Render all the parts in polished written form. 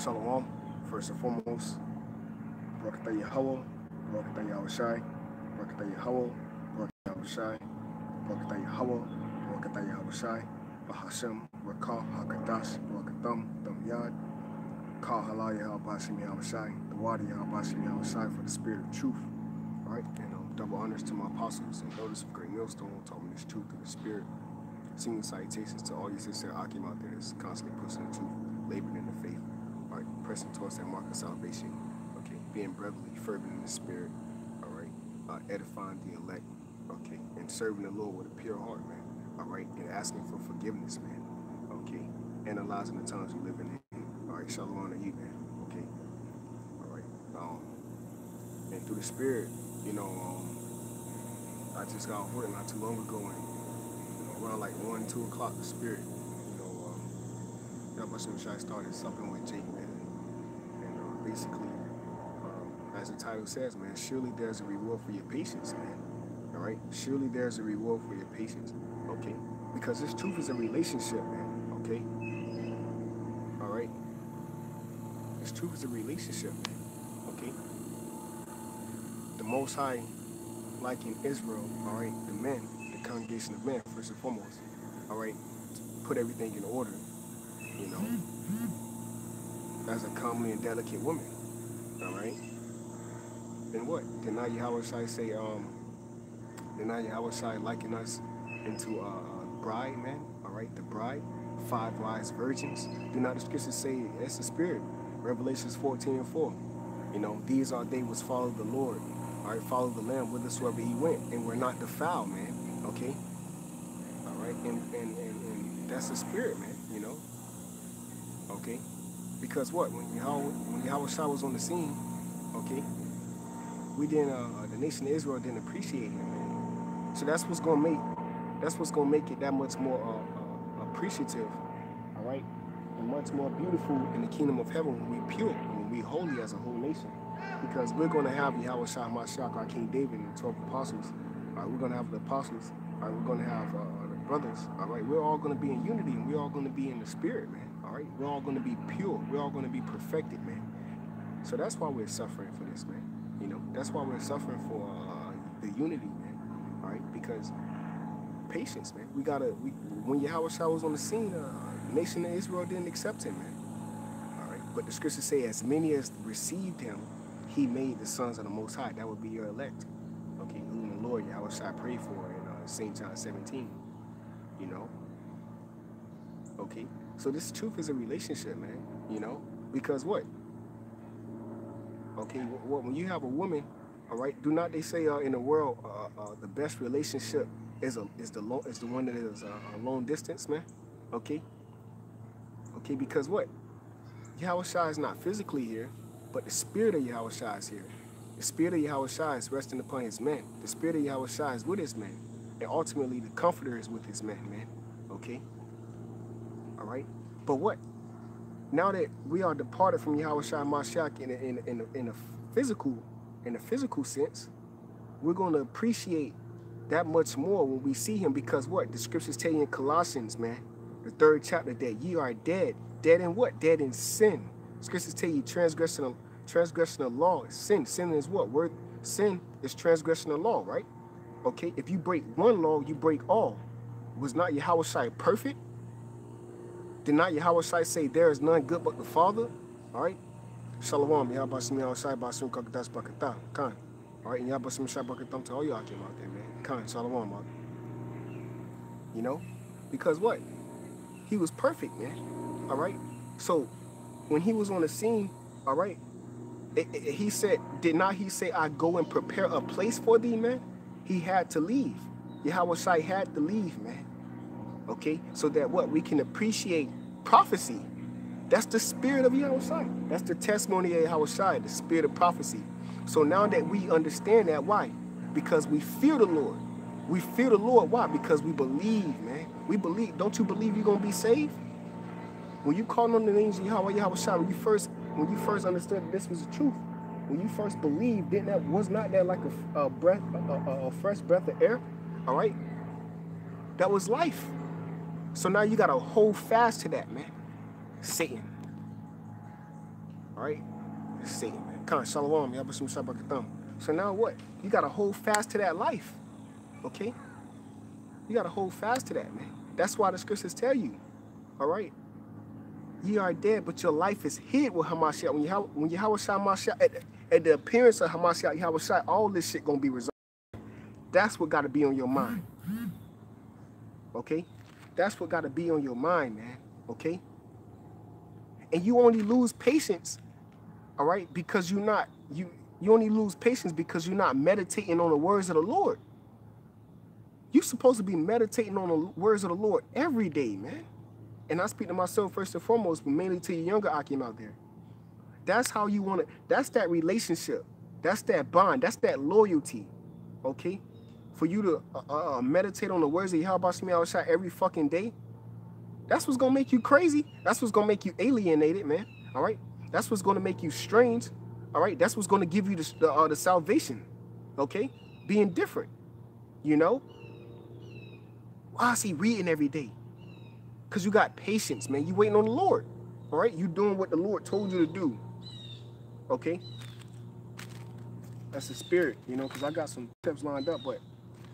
Shalom, first and foremost. Barakatah Yahawah, Barakatah YAHAWASHI, Barakatah Yahawah, Barakatah YAHAWASHI, Barakatah Yahawah, Barakatah YAHAWASHI, Bahashem, Rakah, Hakadash, Barakatham, Yad, Ka Halal YAHAWASHI, YAHAWASHI, the Wadi YAHAWASHI, YAHAWASHI for the spirit of truth. All right, and double honors to my apostles and elders of Great Millstone who taught me this truth through the spirit. Singing salutations to all you sincere Akim out there that's constantly pushing the truth, laboring in the faith. All right, pressing towards that mark of salvation. Okay, being brotherly, fervent in the spirit. All right, edifying the elect. Okay, and serving the Lord with a pure heart, man. All right, and asking for forgiveness, man. Okay, analyzing the times we live in. All right, shalom to you, man. Okay, all right. And through the spirit, you know, I just got off work not too long ago, and around like 1, 2 o'clock, the spirit, Shai started supping with Jake, man. And basically, as the title says, man, surely there's a reward for your patience, man. All right? Surely there's a reward for your patience, okay? Because this truth is a relationship, man, okay? All right? This truth is a relationship, man, okay? The Most High, like in Israel, all right, the men, the congregation of men, first and foremost, all right, put everything in order, you know, as a comely and delicate woman, all right? Then what? Did not YAHAWASHI say, did not YAHAWASHI liken us into a bride, man, all right, the bride, 5 wise virgins? Do not the scriptures say it's the spirit? Revelations 14:4, you know, these are they which follow the Lord, all right, follow the Lamb whithersoever he went, and we're not defiled, man, okay? All right, and that's the spirit, man, you know, okay? Because what, when YAHAWASHI was on the scene, okay, we didn't, the nation of Israel didn't appreciate him, man. So that's what's gonna make it that much more appreciative, all right, and much more beautiful in the kingdom of heaven when we pure, when we holy as a whole nation. Because we're going to have YAHAWASHI, Mashiach, our King David, and the 12 apostles. All right, we're going to have the apostles. All right, we're going to have the brothers. All right, we're all going to be in unity, and we're all going to be in the spirit, man. All right, we're all going to be pure. We're all going to be perfected, man. So that's why we're suffering for this, man. You know, that's why we're suffering for the unity, man. All right, because patience, man. When YAHAWASHI was on the scene, the nation of Israel didn't accept him, man. All right, but the scriptures say, as many as received him, he made the sons of the Most High. That would be your elect. Okay, whom the Lord YAHAWASHI prayed for in St. John 17. You know? Okay, so this truth is a relationship, man. You know? Because what? Okay, when you have a woman, all right, do not they say in the world the best relationship is the one that is a long distance, man? Okay? Okay, because what? YAHAWASHI is not physically here, but the spirit of YAHAWASHI is here. The spirit of YAHAWASHI is resting upon his men. The spirit of YAHAWASHI is with his men. And ultimately, the comforter is with his men, man. Okay? All right? But what? Now that we are departed from YAHAWASHI Mashiach in a physical sense, we're going to appreciate that much more when we see him, because what? The scriptures tell you in Colossians, man, the 3rd chapter, that ye are dead. Dead in what? Dead in sin. Scriptures tell you transgression of law is sin. Sin is what? Sin is transgression of law, right? Okay, if you break one law, you break all. Was not YAHAWASHI perfect? Did not YAHAWASHI say there is none good but the Father? All right? Shalom, YAHAWASHI, YAHAWASHI, Basum, Kakadash, Bakatah, Khan. All right, and YAHAWASHI, Shai, Bakatam to all y'all came out there, man. Khan, Shalom, man. You know? Because what? He was perfect, man. All right? So, when he was on the scene, all right, he said, did not he say, I go and prepare a place for thee, man? He had to leave. YAHAWASHI had to leave, man. Okay? So that what? We can appreciate prophecy. That's the spirit of YAHAWASHI. That's the testimony of YAHAWASHI, the spirit of prophecy. So now that we understand that, why? Because we fear the Lord. We fear the Lord, why? Because we believe, man. We believe. Don't you believe you're going to be saved? When you call on the names of YAHAWASHI, when you first understood that this was the truth, when you first believed, was not that like a fresh breath of air? All right, that was life. So now you gotta hold fast to that, man. Satan, All right? Let's see, man. Khan, shalom, Yabashim Shabakatham. So now what? You got to hold fast to that life. Okay? You got to hold fast to that, man. That's why the scriptures tell you. All right? Ye are dead, but your life is hid with Hamashiach. When Yahawashi at the appearance of Hamashiach, Yahawashi, all this shit going to be resolved. That's what got to be on your mind. Okay? That's what got to be on your mind, man. Okay? And you only lose patience, all right, because you only lose patience because you're not meditating on the words of the Lord. You're supposed to be meditating on the words of the Lord every day, man. And I speak to myself first and foremost, but mainly to your younger Akim out there. That's how you want to, that's that relationship. That's that bond. That's that loyalty, okay? For you to meditate on the words of Yahawashi every fucking day. That's what's going to make you crazy. That's what's going to make you alienated, man. All right? That's what's going to make you strange. All right? That's what's going to give you the salvation. Okay? Being different. You know? Why is he reading every day? Because you got patience, man. You waiting on the Lord. All right? You doing what the Lord told you to do. Okay? That's the spirit, you know, because I got some tips lined up, but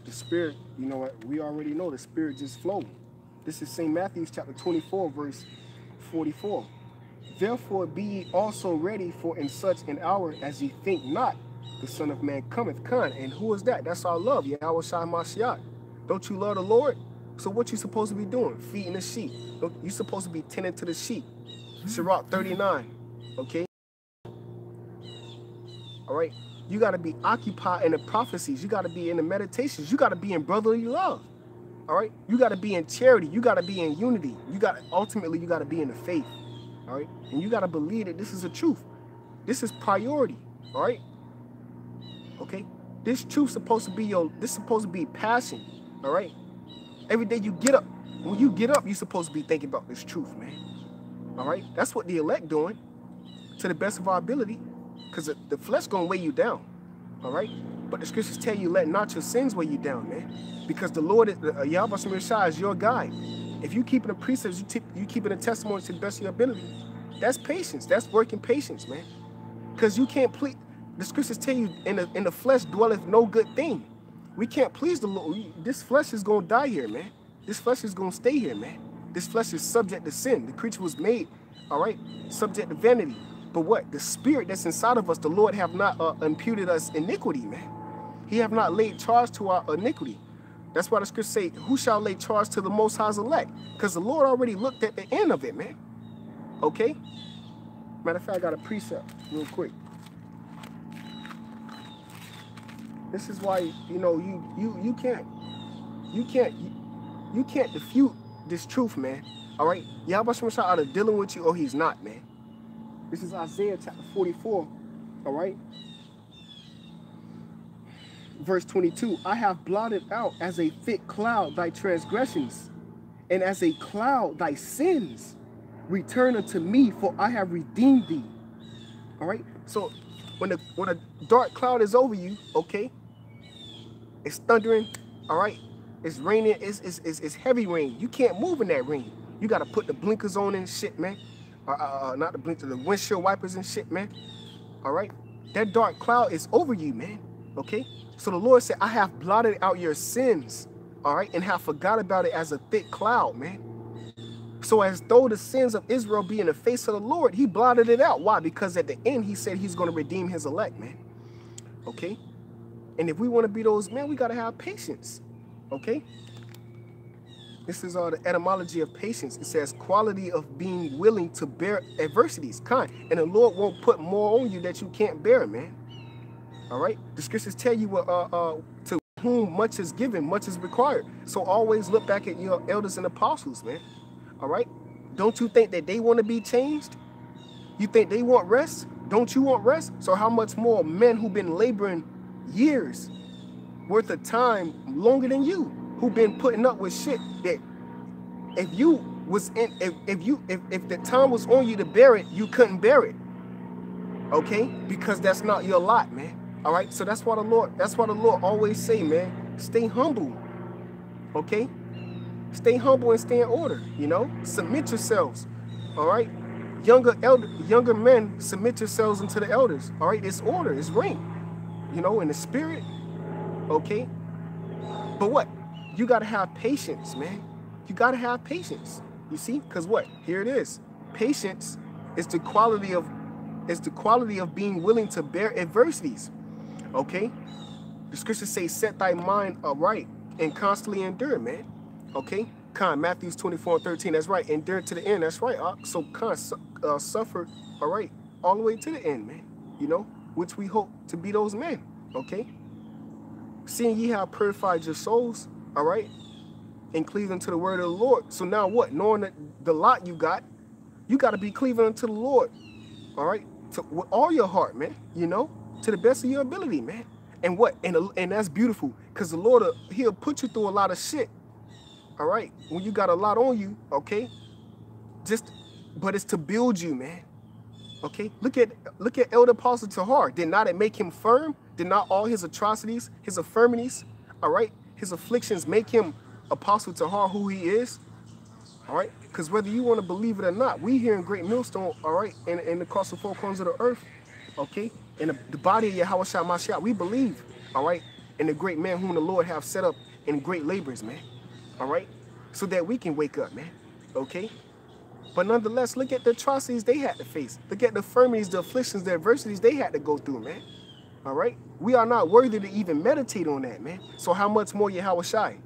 the spirit, you know what? We already know the spirit just flowing. This is St. Matthew chapter 24, verse 44. Therefore be ye also ready, for in such an hour as ye think not, the Son of Man cometh. Khan. And who is that? That's our love, Yahawashi Mashiach. Don't you love the Lord? So what you supposed to be doing? Feeding the sheep. You supposed to be tending to the sheep. Sirach 39. Okay? All right? You got to be occupied in the prophecies. You got to be in the meditations. You got to be in brotherly love. All right? You got to be in charity. You got to be in unity. Ultimately, you got to be in the faith. All right? And you got to believe that this is the truth. This is priority. All right? Okay? This truth supposed to be passion. All right? Every day you get up. When you get up, you're supposed to be thinking about this truth, man. All right? That's what the elect doing to the best of our ability, because the flesh going to weigh you down. All right? But the scriptures tell you, let not your sins weigh you down, man. Because the Lord, Yahawashi is your guide. If you keeping the precepts, you keeping the testimony to the best of your ability, that's patience. That's working patience, man. Because you can't please. The scriptures tell you, in the flesh dwelleth no good thing. We can't please the Lord. This flesh is going to die here, man. This flesh is going to stay here, man. This flesh is subject to sin. The creature was made, all right, subject to vanity. But what? The spirit that's inside of us, the Lord have not imputed us iniquity, man. He have not laid charge to our iniquity. That's why the scriptures say, who shall lay charge to the Most High's elect? Because the Lord already looked at the end of it, man. Okay? Matter of fact, I got a precept real quick. This is why, you know, you can't defute this truth, man. All right? Yahawashi either dealing with you or he's not, man. This is Isaiah chapter 44, all right? Verse 22, I have blotted out as a thick cloud thy transgressions, and as a cloud thy sins. Return unto me, for I have redeemed thee. All right? So when a dark cloud is over you, okay, it's thundering, all right, it's raining, it's heavy rain. You can't move in that rain. You got to put the blinkers on and shit, man. Not the blinkers, the windshield wipers and shit, man. All right? That dark cloud is over you, man. Okay? So the Lord said, I have blotted out your sins, all right, and have forgot about it as a thick cloud, man. So as though the sins of Israel be in the face of the Lord, he blotted it out. Why? Because at the end, he said he's going to redeem his elect, man. Okay? And if we want to be those men, we got to have patience. Okay? This is the etymology of patience. It says quality of being willing to bear adversities, kind. And the Lord won't put more on you that you can't bear, man. All right? The scriptures tell you to whom much is given, much is required. So always look back at your elders and apostles, man. All right? Don't you think that they want to be changed? You think they want rest? Don't you want rest? So how much more men who've been laboring years worth of time longer than you, who've been putting up with shit that if the time was on you to bear it, you couldn't bear it. Okay? Because that's not your lot, man. All right? So that's why the Lord always say, man, stay humble. Okay? Stay humble and stay in order, you know? Submit yourselves. All right? younger men, submit yourselves unto the elders. All right, it's order, it's rank, you know, in the spirit. Okay, but what? You gotta have patience, man. You gotta have patience. You see, because what? Here it is. Patience is the quality of being willing to bear adversities. Okay, the scriptures say, "Set thy mind aright and constantly endure," man. Okay, Matthew 24:13. That's right. Endure to the end. That's right. So suffer. All right, all the way to the end, man. You know, which we hope to be those men. Okay. Seeing ye have purified your souls, all right, and cleave unto the word of the Lord. So now what? Knowing that the lot you got to be cleaving unto the Lord, all right, with all your heart, man, you know, to the best of your ability, man. And what? And that's beautiful, because the Lord, he'll put you through a lot of shit, all right, when you got a lot on you, okay, but it's to build you, man. Okay, look at Elder Apostle Tahar. Did not it make him firm? Did not all his atrocities, his infirmities, all right, his afflictions make him Apostle Tahar who he is? All right, because whether you want to believe it or not, we here in Great Millstone, all right, in across the four corners of the earth, okay, in the body of Yahawashi Mashiach, we believe, all right, in the great man whom the Lord have set up in great labors, man, all right, so that we can wake up, man, okay. But nonetheless, look at the atrocities they had to face. Look at the infirmities, the afflictions, the adversities they had to go through, man. All right? We are not worthy to even meditate on that, man. So how much more Yahawashi?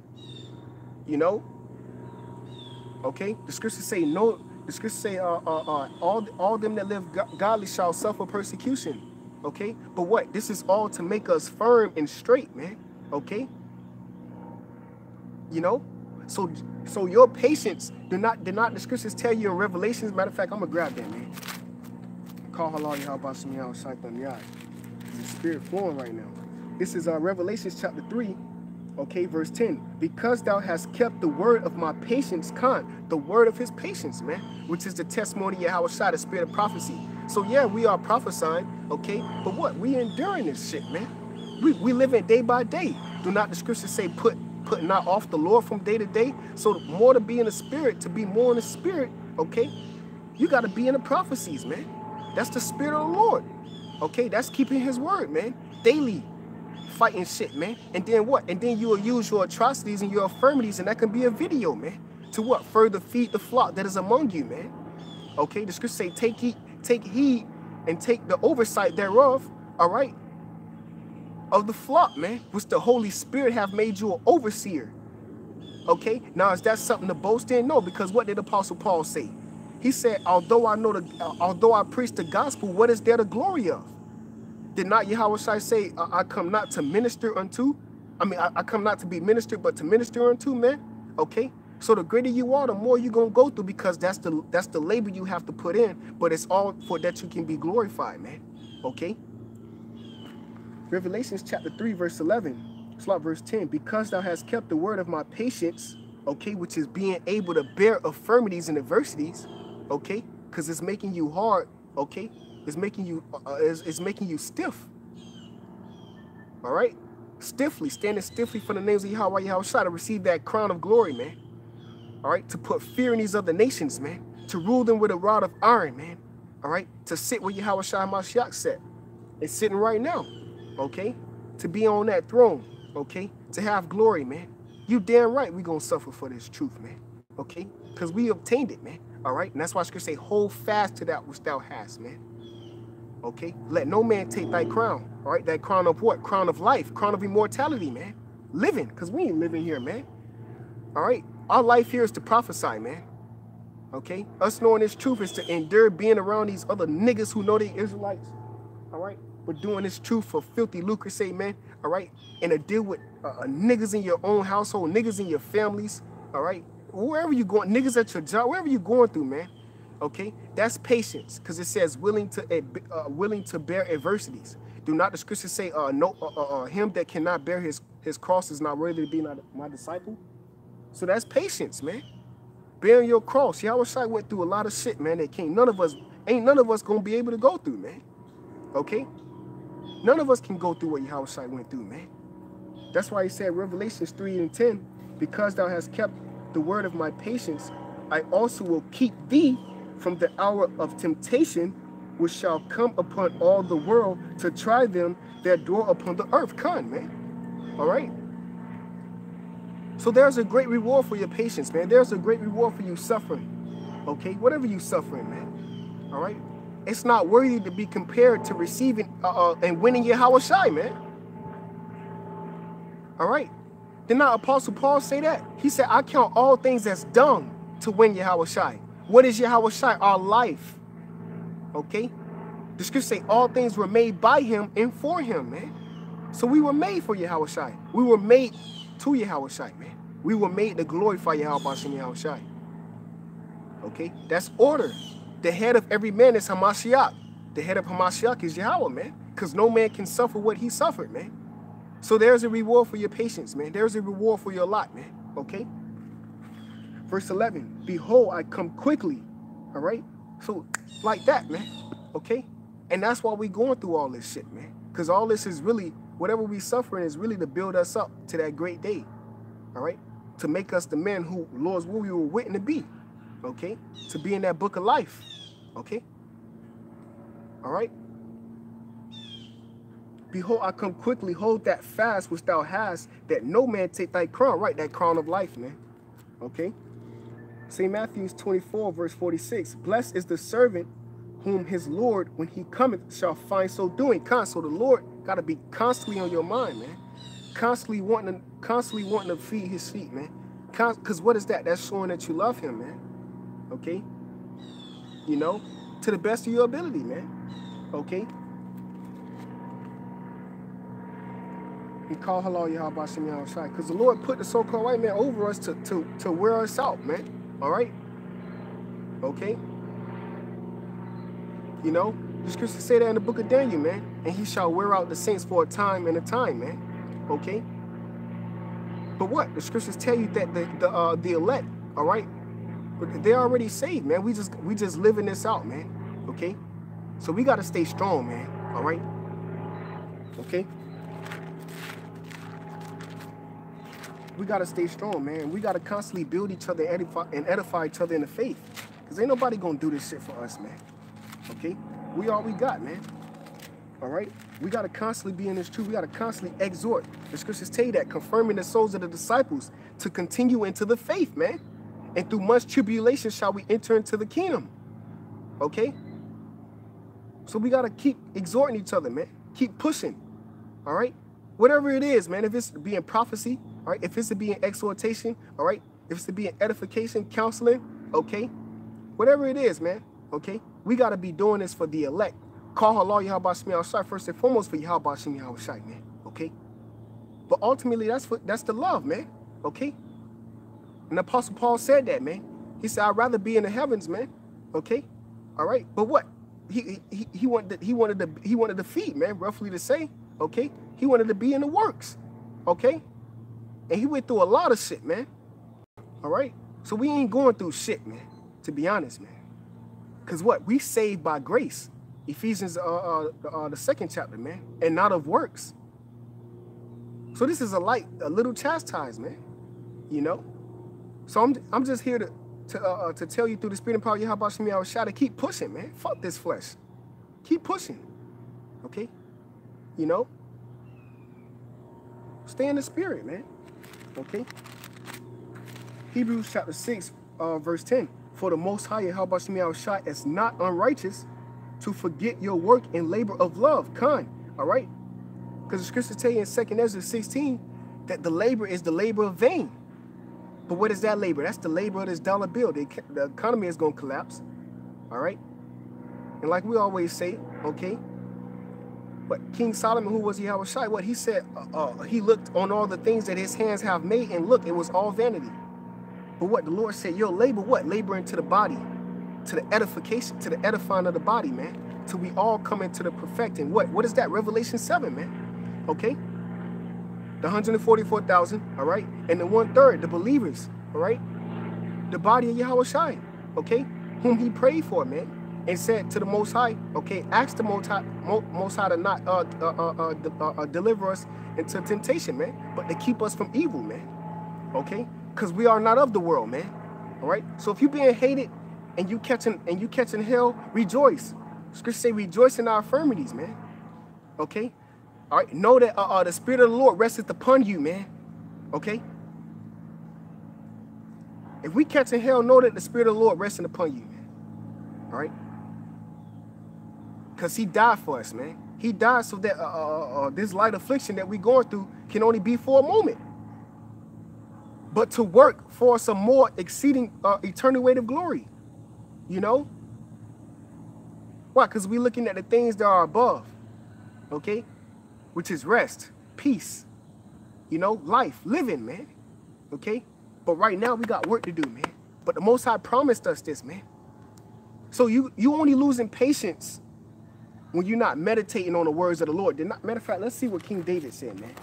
You know? Okay? The scriptures say, no, the scriptures say, all them that live godly shall suffer persecution. Okay? But what? This is all to make us firm and straight, man. Okay? You know? So your patience, did not the scriptures tell you in Revelations? Matter of fact, I'm gonna grab that, man. Call halal Yahawashi. The spirit flowing right now. This is Revelations chapter 3, okay, verse 10. Because thou hast kept the word of my patience, the word of his patience, man, which is the testimony of Yahawashi, the spirit of prophecy. So yeah, we are prophesying, okay, but what? We enduring this shit, man. We live it day by day. Do not the scriptures say put not off the Lord from day to day? So more to be in the spirit, to be more in the spirit, okay, you got to be in the prophecies, man. That's the spirit of the Lord, okay? That's keeping his word, man. Daily fighting shit, man. And then what? And then you will use your atrocities and your infirmities, and that can be a video, man, to what? Further feed the flock that is among you, man. Okay, the scriptures say take heed and take the oversight thereof, all right, of the flock, man, which the Holy Spirit have made you an overseer. Okay, now is that something to boast in? No, because what did Apostle Paul say? He said, although I preach the gospel, what is there to glory of? Did not Yahawashi say, I come not to minister unto? I come not to be ministered, but to minister unto, man. Okay, so the greater you are, the more you're gonna go through, because that's the labor you have to put in, but it's all for that you can be glorified, man. Okay. Revelations chapter 3, verse 11, verse 10, because thou hast kept the word of my patience, okay, which is being able to bear infirmities and adversities, okay, because it's making you hard, okay, it's making you stiff, all right, standing stiffly for the names of Yahweh, Yahawashi, to receive that crown of glory, man, all right, to put fear in these other nations, man, to rule them with a rod of iron, man, all right, to sit where Yahawashi Mashiach sat. It's sitting right now. Okay, to be on that throne, okay, to have glory, man. You damn right we gonna suffer for this truth, man. Okay, because we obtained it, man. All right, and that's why Scripture say, hold fast to that which thou hast, man. Okay, let no man take thy crown. All right, that crown of what? Crown of life, crown of immortality, man. Living, because we ain't living here, man. All right, our life here is to prophesy, man. Okay, us knowing this truth is to endure being around these other niggas who know they Israelites. All right. We're doing this truth for filthy lucre, say, man, all right? And to deal with niggas in your own household, niggas in your families, all right? Wherever you going, niggas at your job, wherever you're going through, man, okay? That's patience, because it says willing to bear adversities. Do not the scriptures say, him that cannot bear his cross is not worthy to be my disciple? So that's patience, man. Bearing your cross. Yahawashi went through a lot of shit, man, that ain't none of us gonna be able to go through, man. Okay? None of us can go through what Yahawashi went through, man. That's why he said, Revelations 3 and 10, because thou hast kept the word of my patience, I also will keep thee from the hour of temptation, which shall come upon all the world to try them that dwell upon the earth. Con, man. All right. So there's a great reward for your patience, man. There's a great reward for you suffering. Okay, whatever you suffering, man. All right. It's not worthy to be compared to receiving and winning YAHAWASHI, man. All right. Did not Apostle Paul say that? He said, I count all things as dung to win YAHAWASHI. What is YAHAWASHI? Our life. Okay? The scriptures say all things were made by him and for him, man. So we were made for YAHAWASHI. We were made to YAHAWASHI, man. We were made to glorify YAHAWASHI. Okay? That's order. The head of every man is Hamashiach. The head of Hamashiach is Yahweh, man. Because no man can suffer what he suffered, man. So there's a reward for your patience, man. There's a reward for your lot, man. Okay? Verse 11. Behold, I come quickly. All right? So, like that, man. Okay? And that's why we're going through all this shit, man. Because all this is really, whatever we suffering is really to build us up to that great day. All right? To make us the men who, Lord's will, we were waiting to be. Okay? To be in that book of life. Okay? All right? Behold, I come quickly. Hold that fast which thou hast, that no man take thy crown. Right? That crown of life, man. Okay? St. Matthew's 24, verse 46. Blessed is the servant whom his Lord, when he cometh, shall find so doing. So the Lord got to be constantly on your mind, man. Constantly wanting to feed his feet, man. Because what is that? That's showing that you love him, man. Okay? You know, to the best of your ability, man. Okay? And call halal YAHAWASHI. Because the Lord put the so-called white man over us to wear us out, man. All right? Okay? You know, the scriptures say that in the book of Daniel, man. And he shall wear out the saints for a time and a time, man. Okay? But what? The scriptures tell you that the elect, all right? They're already saved, man. We just living this out, man. Okay? So we got to stay strong, man. All right? Okay? We got to stay strong, man. We got to constantly build each other and edify each other in the faith. Because ain't nobody going to do this shit for us, man. Okay? We all we got, man. All right? We got to constantly be in this truth. We got to constantly exhort. The scriptures tell you that, confirming the souls of the disciples to continue into the faith, man. And through much tribulation shall we enter into the kingdom. Okay? So we got to keep exhorting each other, man. Keep pushing. All right? Whatever it is, man. If it's to be in prophecy, all right? If it's to be in exhortation, all right? If it's to be in edification, counseling, okay? Whatever it is, man, okay? We got to be doing this for the elect. Call halal YAHAWASHI first and foremost for YAHAWASHI, man, okay? But ultimately, that's the love, man, okay? And Apostle Paul said that, man. He said, I'd rather be in the heavens, man, okay? All right? But what? He wanted to feed, man, roughly to say, okay? He wanted to be in the works, okay? And he went through a lot of shit, man. All right? So we ain't going through shit, man, to be honest, man. Because what? We saved by grace. Ephesians, the 2nd chapter, man. And not of works. So this is a little chastisement, man. You know? So I'm just here to tell you through the spirit and power of YAHAWASHI to keep pushing, man. Fuck this flesh. Keep pushing. Okay? You know? Stay in the spirit, man. Okay? Hebrews chapter 6, verse 10. For the Most High YAHAWASHI is not unrighteous to forget your work and labor of love. All right? Because the scriptures tell you in 2 Ezra 16 that the labor is the labor of vain. But what is that labor? That's the labor of this dollar bill. The economy is going to collapse. All right? And like we always say, okay? But King Solomon, who was YAHAWASHI, what he said, he looked on all the things that his hands have made, and look, it was all vanity. But what the Lord said, your labor, what? Labor into the body, to the edification, to the edifying of the body, man. Till we all come into the perfecting. What is that? Revelation 7, man. Okay? The 144,000, all right? And the 1/3, the believers, all right? The body of YAHAWASHI, okay? Whom he prayed for, man. And said to the Most High, okay, ask the Most High to not deliver us into temptation, man, but to keep us from evil, man, okay? Because we are not of the world, man, all right? So if you're being hated and you catching hell, rejoice. Scripture say rejoice in our infirmities, man. Okay? All right, know that the Spirit of the Lord resteth upon you, man. Okay? If we catching hell, know that the Spirit of the Lord resting upon you, man. All right? Because he died for us, man. He died so that this light affliction that we're going through can only be for a moment. But to work for some more exceeding eternal weight of glory. You know? Why? Because we're looking at the things that are above. Okay? Which is rest, peace, you know, life, living, man. Okay? But right now we got work to do, man. But the Most High promised us this, man. So you only losing patience when you're not meditating on the words of the Lord. Matter of fact, let's see what King David said, man.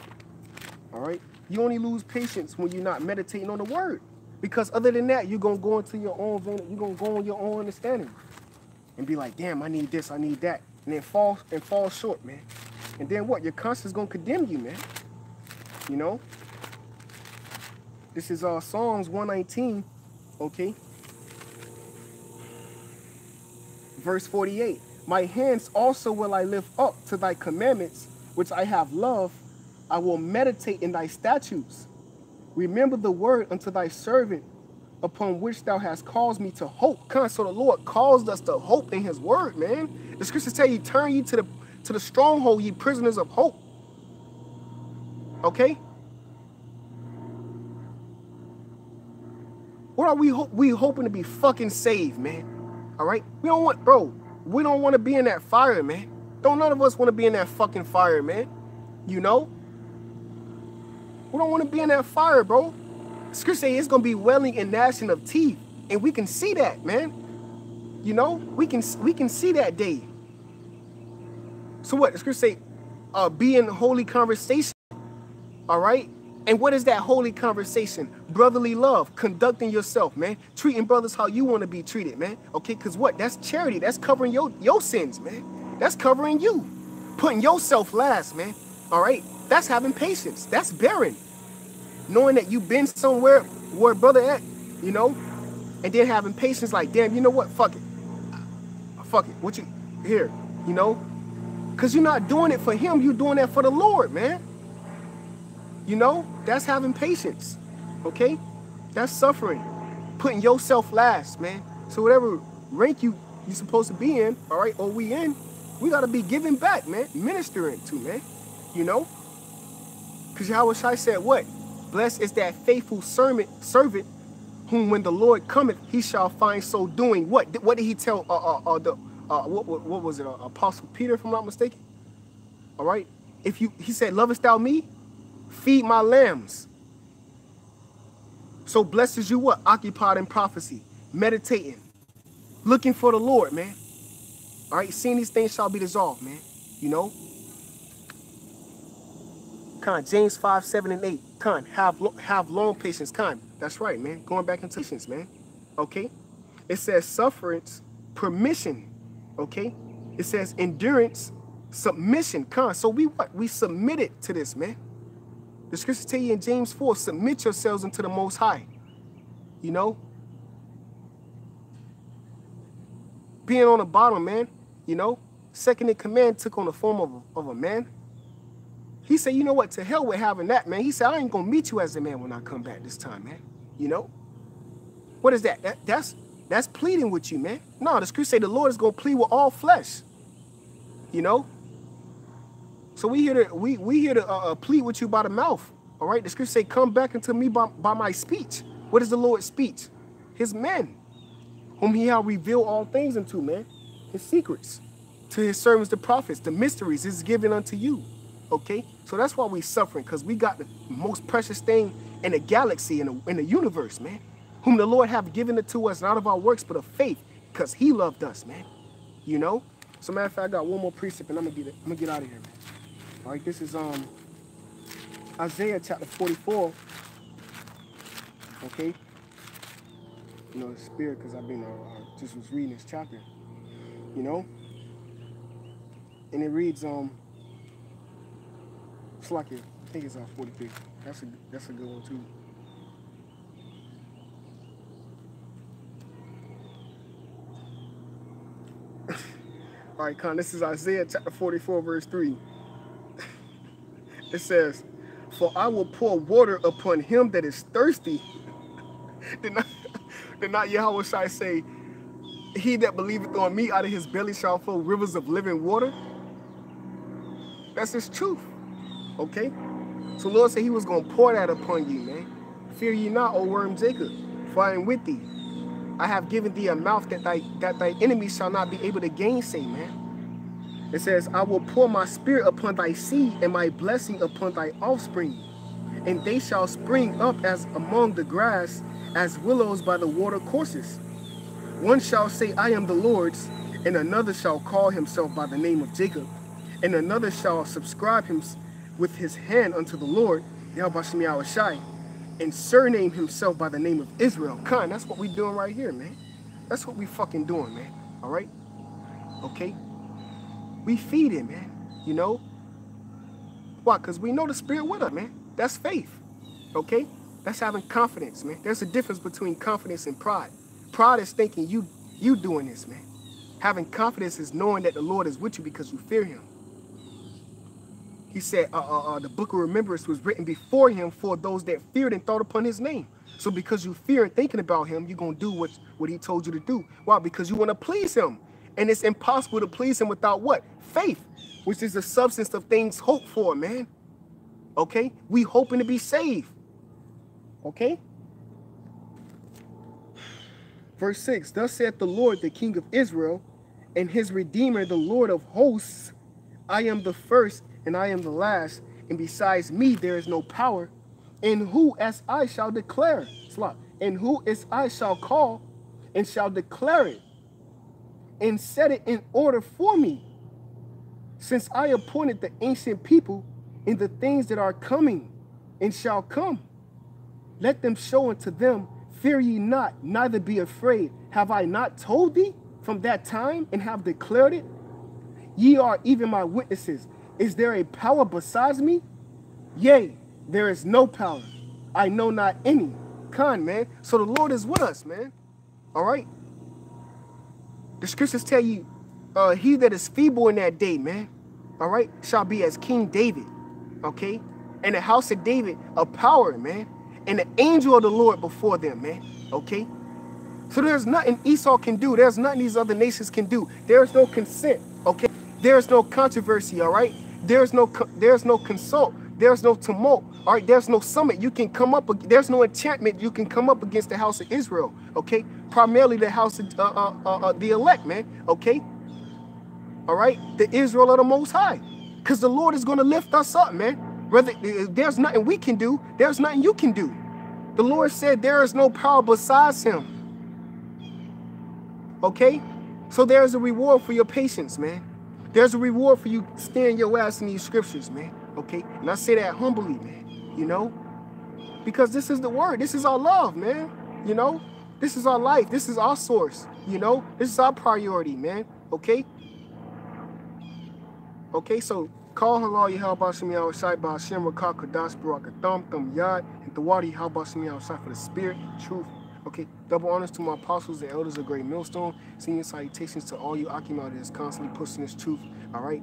All right? You only lose patience when you're not meditating on the word. Because other than that, you're going to go into your own vein, you're going to go on your own understanding. And be like, damn, I need this, I need that. And then fall short, man. And then what? Your conscience is going to condemn you, man. You know? This is Psalms 119, okay? Verse 48. My hands also will I lift up to thy commandments, which I have loved. I will meditate in thy statutes. Remember the word unto thy servant, upon which thou hast caused me to hope. So the Lord caused us to hope in his word, man. The scriptures tell you, turn ye to the stronghold, ye prisoners of hope. Okay? What are we hoping to be fucking saved, man? All right? We don't want to be in that fire, man. Don't none of us want to be in that fucking fire, man. You know? We don't want to be in that fire, bro. Scripture says it's going to be wailing and gnashing of teeth. And we can see that, man. You know? We can see that day. So what? The scripture say, be in holy conversation. All right? And what is that holy conversation? Brotherly love, conducting yourself, man. Treating brothers how you want to be treated, man. Okay, because what? That's charity. That's covering your sins, man. That's covering you. Putting yourself last, man. All right? That's having patience. That's bearing. Knowing that you've been somewhere where brother at, you know? And then having patience like, damn, you know what? Fuck it. Fuck it. What you, here, you know? Because you're not doing it for him. You're doing that for the Lord, man. You know, that's having patience, okay? That's suffering, putting yourself last, man. So whatever rank you're supposed to be in, all right, or we in, we got to be giving back, man, ministering to, man, you know? Because YAHAWASHI said what? Blessed is that faithful servant whom when the Lord cometh, he shall find so doing. What did he tell what was it, Apostle Peter, if I'm not mistaken? All right? He said, lovest thou me? Feed my lambs. So blessed is you what? Occupied in prophecy, meditating, looking for the Lord, man. All right, seeing these things shall be dissolved, man. You know? James 5, 7, and 8. Have long patience. That's right, man. Going back into patience, man. Okay? It says sufferance, permission. Okay? It says endurance, submission. So we what? We submitted to this, man. The scriptures tell you in James 4, submit yourselves unto the Most High. You know? Being on the bottom, man. You know? Second in command took on the form of a man. He said, you know what? To hell with having that, man. He said, I ain't going to meet you as a man when I come back this time, man. You know? What is that? That's pleading with you, man. No, the scripture say the Lord is going to plead with all flesh. You know? So we here to plead with you by the mouth. All right? The scripture say, come back unto me by my speech. What is the Lord's speech? His men, whom he hath revealed all things unto, man. His secrets. To his servants, the prophets, the mysteries is given unto you. Okay? So that's why we suffering, because we got the most precious thing in the galaxy, in the universe, man. Whom the Lord hath given it to us, not of our works, but of faith, because he loved us, man. You know? So matter of fact, I got one more precept, and I'm gonna get out of here, man. All right, this is Isaiah chapter 44. Okay? You know, the spirit, because I've been just was reading this chapter. You know? And it reads it's like I think it's 43. That's a good one too. All right, Con, this is Isaiah chapter 44, verse 3. It says, for I will pour water upon him that is thirsty. Did not YAHAWASHI say, he that believeth on me, out of his belly shall flow rivers of living water? That's his truth. Okay? So Lord said he was going to pour that upon you, man. Fear ye not, O worm Jacob, for I am with thee. I have given thee a mouth that thy enemies shall not be able to gainsay, man. It says, I will pour my spirit upon thy seed and my blessing upon thy offspring. And they shall spring up as among the grass, as willows by the water courses. One shall say, I am the Lord's, and another shall call himself by the name of Jacob. And another shall subscribe him with his hand unto the Lord, YAHAWASHI, and surname himself by the name of Israel. Con, that's what we doing right here, man. That's what we fucking doing, man. All right? Okay? We feed him, man. You know? Why? Because we know the spirit with us, man. That's faith. Okay? That's having confidence, man. There's a difference between confidence and pride. Pride is thinking you doing this, man. Having confidence is knowing that the Lord is with you because you fear him. He said the book of remembrance was written before him for those that feared and thought upon his name. So because you fear and thinking about him, you're going to do what he told you to do. Why? Because you want to please him. And it's impossible to please him without what? Faith, which is the substance of things hoped for, man. Okay? We hoping to be saved. Okay? Verse 6, thus saith the Lord, the King of Israel, and his Redeemer, the Lord of hosts, I am the first and I am the last, and besides me there is no power. And who as I shall declare, and who as I shall call, and shall declare it, and set it in order for me, since I appointed the ancient people in the things that are coming and shall come. Let them show unto them, fear ye not, neither be afraid. Have I not told thee from that time, and have declared it? Ye are even my witnesses. Is there a power besides me? Yea, there is no power. I know not any. Con, man. So the Lord is with us, man. All right? The scriptures tell you, he that is feeble in that day, man, all right, shall be as King David, okay? And the house of David, a power, man. And the angel of the Lord before them, man, okay? So there's nothing Esau can do. There's nothing these other nations can do. There's no consent, okay? There's no controversy, all right? There's no consult. There's no tumult, all right? There's no summit. You can come up. There's no enchantment. You can come up against the house of Israel, okay? Primarily the house of the elect, man, okay? All right? The Israel of the Most High. Because the Lord is going to lift us up, man. Whether there's nothing we can do, there's nothing you can do. The Lord said there is no power besides him. Okay? So there's a reward for your patience, man. There's a reward for you staying your ass in these scriptures, man. Okay? And I say that humbly, man. You know? Because this is the word. This is our love, man. You know? This is our life. This is our source. You know? This is our priority, man. Okay? Okay, so call halal YAHAWASHI outside by Hashem Rakah Kadash Barakatham Thumb Yad and Tawadi YAHAWASHI outside for the spirit and truth. Okay, double honors to my apostles and elders of Great Millstone. Senior salutations to all you Akima that is constantly pushing this truth. All right,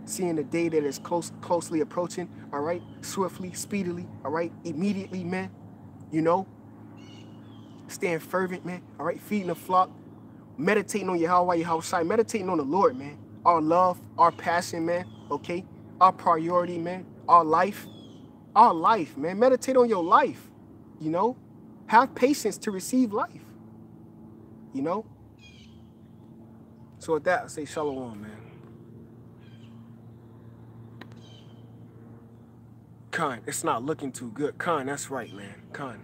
seeing the day that is closely approaching. All right, swiftly, speedily. All right, immediately, man. You know, staying fervent, man. All right, feeding the flock, meditating on Yahawah, Yahawashi, meditating on the Lord, man. Our love, our passion, man. Okay, our priority, man. Our life, man. Meditate on your life. You know. Have patience to receive life, you know? So with that, I say shalom, man. Khan, it's not looking too good. Khan, that's right, man. Khan.